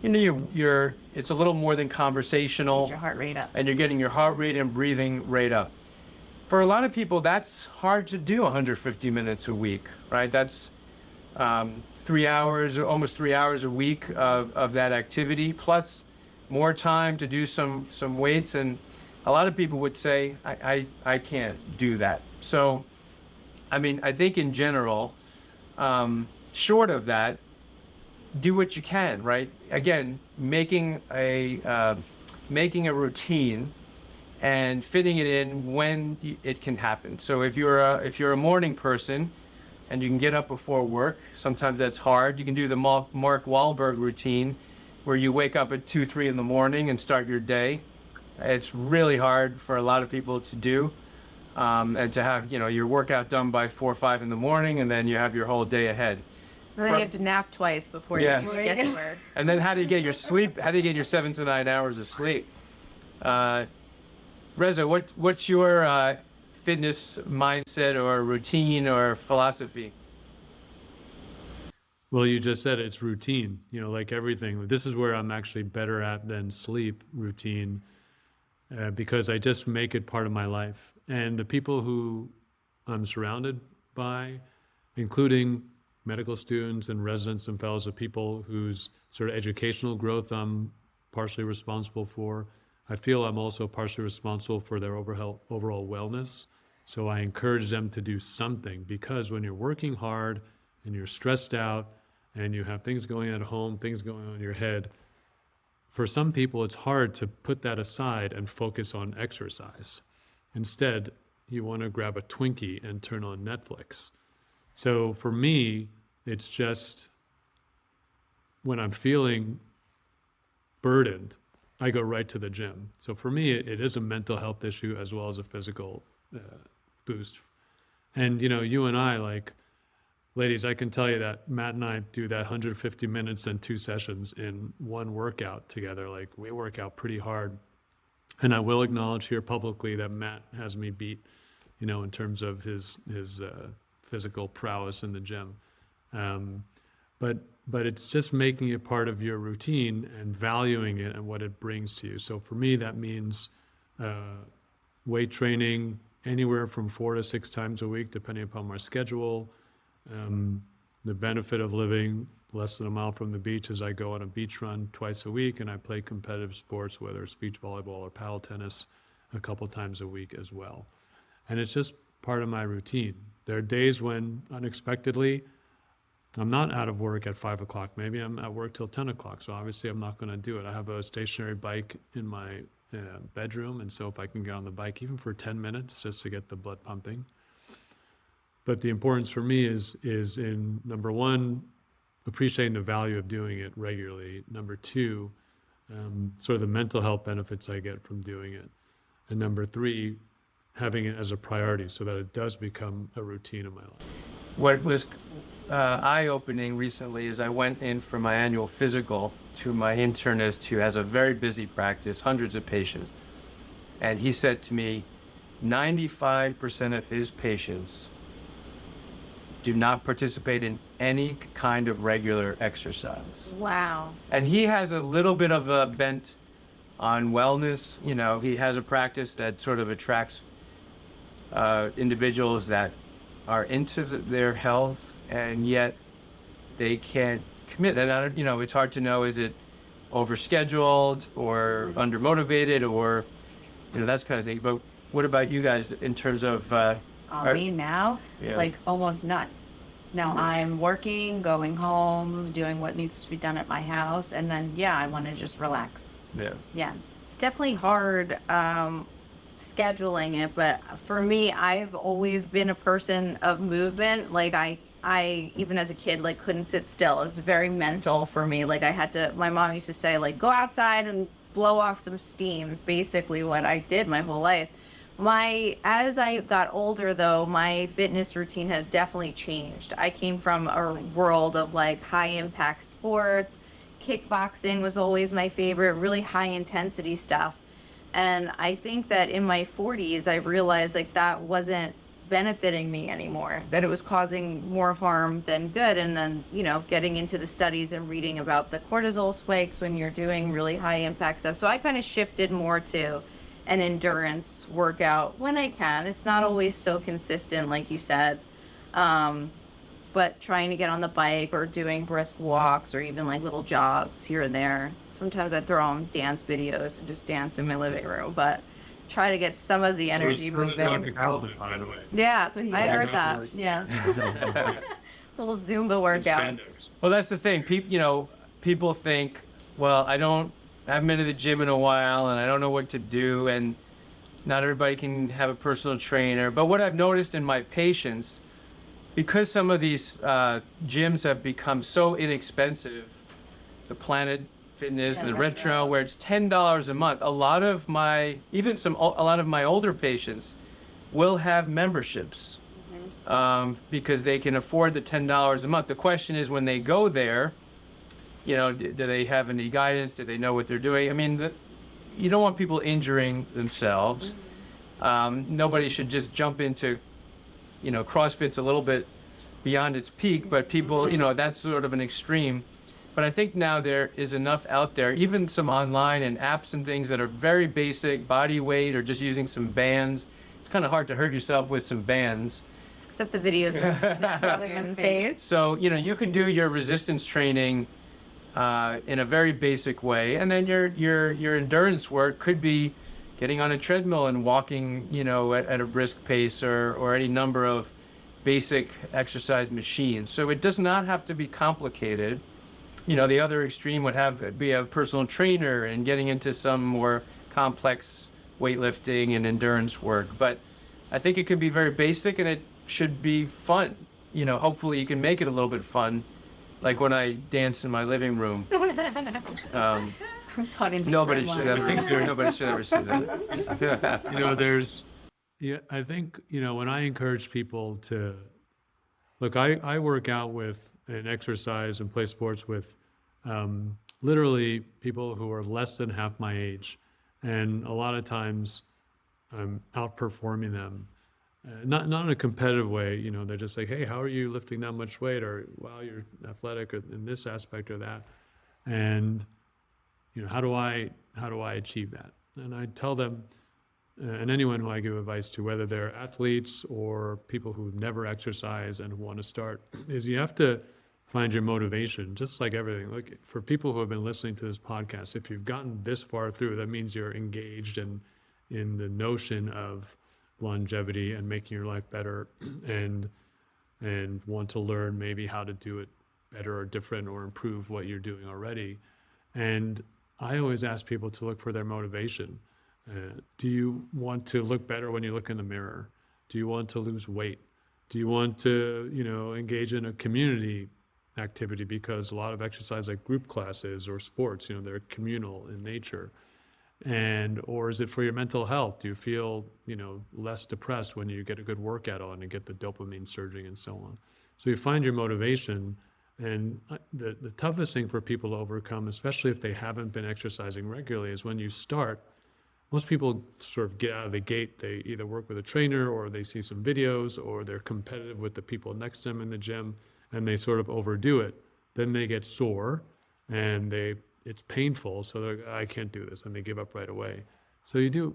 it's a little more than conversational. Get your heart rate up. And you're getting your heart rate and breathing rate up. For a lot of people, that's hard to do 150 minutes a week, right? That's 3 hours, almost 3 hours a week of that activity, plus more time to do some weights. And a lot of people would say, I can't do that. So, I mean, I think in general, short of that, do what you can, right? Again, making a routine and fitting it in when it can happen. So if you're a morning person and you can get up before work, sometimes that's hard. You can do the Mark Wahlberg routine where you wake up at 2, 3 in the morning and start your day. It's really hard for a lot of people to do. And to have, your workout done by 4 or 5 in the morning, and then you have your whole day ahead. And then you have to nap twice before Yes. you get to work. And then how do you get your sleep? How do you get your 7 to 9 hours of sleep? Reza, what's your fitness mindset or routine or philosophy? Well, you just said it's routine, like everything. This is where I'm actually better at than sleep routine, because I just make it part of my life. And the people who I'm surrounded by, including medical students and residents and fellows, of people whose sort of educational growth I'm partially responsible for, I feel I'm also partially responsible for their overall wellness. So I encourage them to do something, because when you're working hard and you're stressed out and you have things going on at home, things going on in your head, for some people it's hard to put that aside and focus on exercise. Instead, you want to grab a Twinkie and turn on Netflix. So for me, it's just when I'm feeling burdened, I go right to the gym. So for me, it is a mental health issue as well as a physical boost. And, you and I, ladies, I can tell you that Matt and I do that 150 minutes and 2 sessions in one workout together. We work out pretty hard. And I will acknowledge here publicly that Matt has me beat, in terms of his physical prowess in the gym. But it's just making it part of your routine and valuing it and what it brings to you. So for me, that means weight training anywhere from 4 to 6 times a week, depending upon my schedule. The benefit of living less than a mile from the beach is I go on a beach run twice a week, and I play competitive sports, whether it's beach volleyball or paddle tennis, a couple times a week as well. And it's just part of my routine. There are days when unexpectedly I'm not out of work at 5 o'clock. Maybe I'm at work till 10 o'clock. So obviously I'm not going to do it. I have a stationary bike in my bedroom. And so if I can get on the bike even for 10 minutes just to get the blood pumping. But the importance for me is in, number one, appreciating the value of doing it regularly. Number two, sort of the mental health benefits I get from doing it. And number three, having it as a priority so that it does become a routine in my life. What was eye-opening recently is I went in for my annual physical to my internist, who has a very busy practice, hundreds of patients. And he said to me, 95% of his patients do not participate in any kind of regular exercise. Wow. And he has a little bit of a bent on wellness. He has a practice that sort of attracts individuals that are into their health, and yet they can't commit. And it's hard to know, is it overscheduled or undermotivated or that kind of thing. But what about you guys in terms of Me now, Yeah. almost none. Now I'm working, going home, doing what needs to be done at my house, and then I want to just relax. Yeah. It's definitely hard scheduling it, but for me, I've always been a person of movement. I I, even as a kid, like couldn't sit still. It was very mental for me. Like I had to, my mom used to say, like, go outside and blow off some steam, basically what I did my whole life. As I got older though, my fitness routine has definitely changed. I came from a world of like high impact sports. Kickboxing was always my favorite, really high intensity stuff. And I think that in my 40s, I realized like that wasn't benefiting me anymore, that it was causing more harm than good. And then, you know, getting into the studies and reading about the cortisol spikes when you're doing really high impact stuff. So I kind of shifted more to an endurance workout when I can. It's not always so consistent, like you said. But trying to get on the bike or doing brisk walks or even like little jogs here and there. Sometimes I throw on dance videos and just dance in my living room, but try to get some of the energy moving. By the way. Yeah, what he I heard does. that. Yeah. Little Zumba workouts. Well, that's the thing. People think, well, I haven't been to the gym in a while and I don't know what to do, and not everybody can have a personal trainer. But what I've noticed in my patients, because some of these gyms have become so inexpensive, the Planet Fitness and the Retro, where it's $10 a month, a lot of my older patients will have memberships because they can afford the $10 a month. The question is, when they go there, you know, do they have any guidance? Do they know what they're doing? I mean, you don't want people injuring themselves. Nobody should just jump into, you know, CrossFit's a little bit beyond its peak, but people, you know, that's sort of an extreme. But I think now there is enough out there, even some online and apps and things that are very basic, body weight or just using some bands. It's kind of hard to hurt yourself with some bands. Except the videos are in the face. So, you know, you can do your resistance training in a very basic way, and then your endurance work could be getting on a treadmill and walking, you know, at a brisk pace, or any number of basic exercise machines. So it does not have to be complicated. You know, the other extreme would be a personal trainer and getting into some more complex weightlifting and endurance work. But I think it could be very basic, and it should be fun. You know, hopefully you can make it a little bit fun. Like when I dance in my living room. Nobody should ever see that. You know, I think, you know, when I encourage people to look, I work out with and exercise and play sports with literally people who are less than half my age. And a lot of times I'm outperforming them. Not in a competitive way, you know, they're just like, hey, how are you lifting that much weight? Or, wow, you're athletic in this aspect or that. And, you know, how do I achieve that? And I tell them, and anyone who I give advice to, whether they're athletes or people who never exercise and who want to start, is you have to find your motivation, just like everything. Like for people who have been listening to this podcast, if you've gotten this far through, that means you're engaged in the notion of longevity and making your life better, and want to learn maybe how to do it better or different or improve what you're doing already. And I always ask people to look for their motivation. Do you want to look better when you look in the mirror? Do you want to lose weight? Do you want to, you know, engage in a community activity? Because a lot of exercise, like group classes or sports, you know, they're communal in nature. Or is it for your mental health? Do you feel, you know, less depressed when you get a good workout on and get the dopamine surging and so on? So you find your motivation. And the toughest thing for people to overcome, especially if they haven't been exercising regularly, is when you start. Most people sort of get out of the gate. They either work with a trainer, or they see some videos, or they're competitive with the people next to them in the gym, and they sort of overdo it. Then they get sore, and it's painful, so they're like, I can't do this, and they give up right away. So you do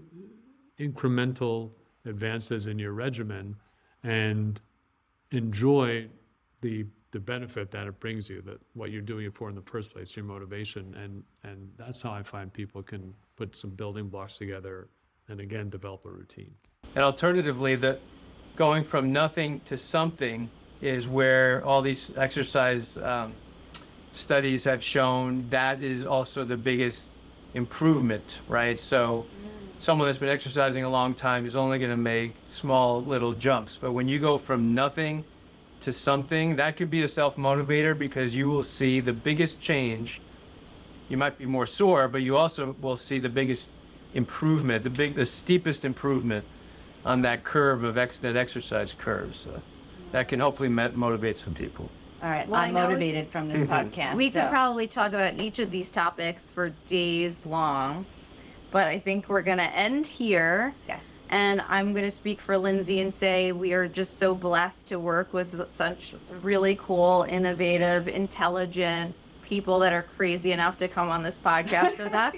incremental advances in your regimen and enjoy the benefit that it brings you, that what you're doing it for in the first place, your motivation. And that's how I find people can put some building blocks together and again develop a routine. And alternatively, going from nothing to something is where all these exercise studies have shown that is also the biggest improvement, right? So someone that's been exercising a long time is only going to make small little jumps. But when you go from nothing to something, that could be a self-motivator because you will see the biggest change. You might be more sore, but you also will see the biggest improvement, the steepest improvement on that curve of that exercise curve. So that can hopefully motivate some people. All right, Well, I I'm know motivated from this podcast. We so. could probably talk about each of these topics for days long, but I think we're going to end here. Yes. And I'm going to speak for Lindsey and say we are just so blessed to work with such really cool, innovative, intelligent people that are crazy enough to come on this podcast with us.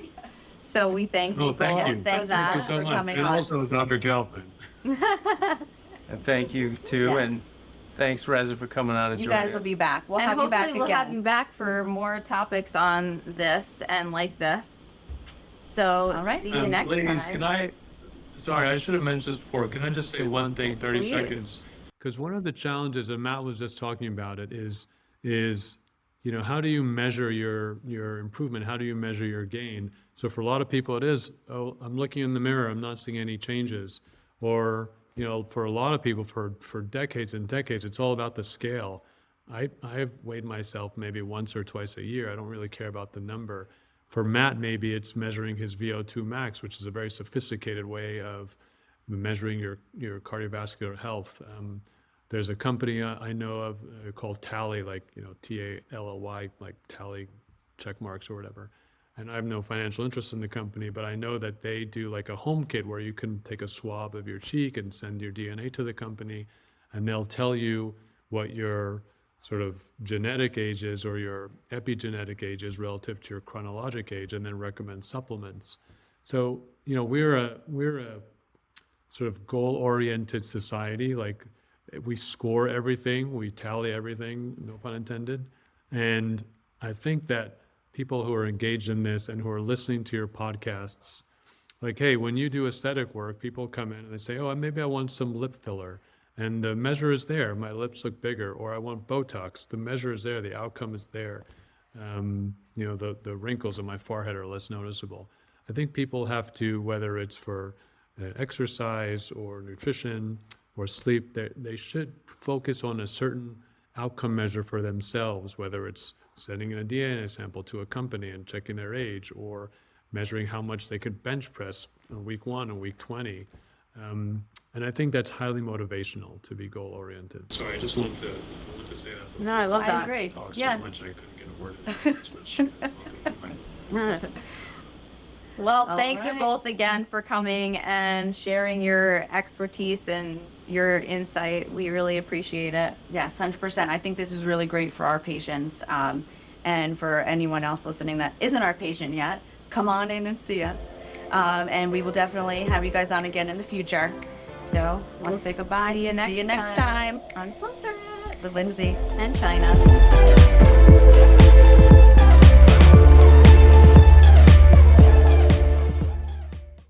So we thank Oh, people thank you. for Thank you that. both for coming And on. also Dr. Kaufman. And thank you too, Yes. and thanks Reza for coming on and You joining guys us. will be back. We'll And have you back hopefully we'll have again. you back for more topics on this and like this. So All right. see you next Ladies, time. can I, sorry, I should have mentioned this before. Can I just say one thing, 30 Please. seconds? Because one of the challenges, and Matt was just talking about it, is you know, how do you measure your improvement? How do you measure your gain? So for a lot of people, it is, oh, I'm looking in the mirror, I'm not seeing any changes. Or, you know, for a lot of people, for decades and decades, it's all about the scale. I've weighed myself maybe once or twice a year. I don't really care about the number. For Matt, maybe it's measuring his VO2 max, which is a very sophisticated way of measuring your cardiovascular health. There's a company I know of called Tally, like, you know, Tally, like Tally check marks or whatever. And I have no financial interest in the company, but I know that they do like a home kit where you can take a swab of your cheek and send your DNA to the company, and they'll tell you what your sort of genetic age is or your epigenetic age is relative to your chronologic age, and then recommend supplements. So, you know, we're a sort of goal-oriented society. Like, we score everything, we tally everything, no pun intended. And I think that people who are engaged in this and who are listening to your podcasts, like, hey, when you do aesthetic work, people come in and they say, oh, maybe I want some lip filler. And the measure is there, my lips look bigger, or I want Botox. The measure is there, the outcome is there. You know, the wrinkles on my forehead are less noticeable. I think people have to, whether it's for exercise or nutrition or sleep, they should focus on a certain outcome measure for themselves, whether it's sending in a DNA sample to a company and checking their age, or measuring how much they could bench press on week 1 and week 20. And I think that's highly motivational to be goal oriented. Sorry, I just wanted to say that. No, I love I that. agree. Talked Yeah. so much I couldn't get a word in. Well, All thank you right. both again for coming and sharing your expertise and your insight. We really appreciate it. Yes, 100%. I think this is really great for our patients, and for anyone else listening that isn't our patient yet. Come on in and see us, and we will definitely have you guys on again in the future. So, want to say goodbye. See you next time. Unfilter It With Lindsey and China.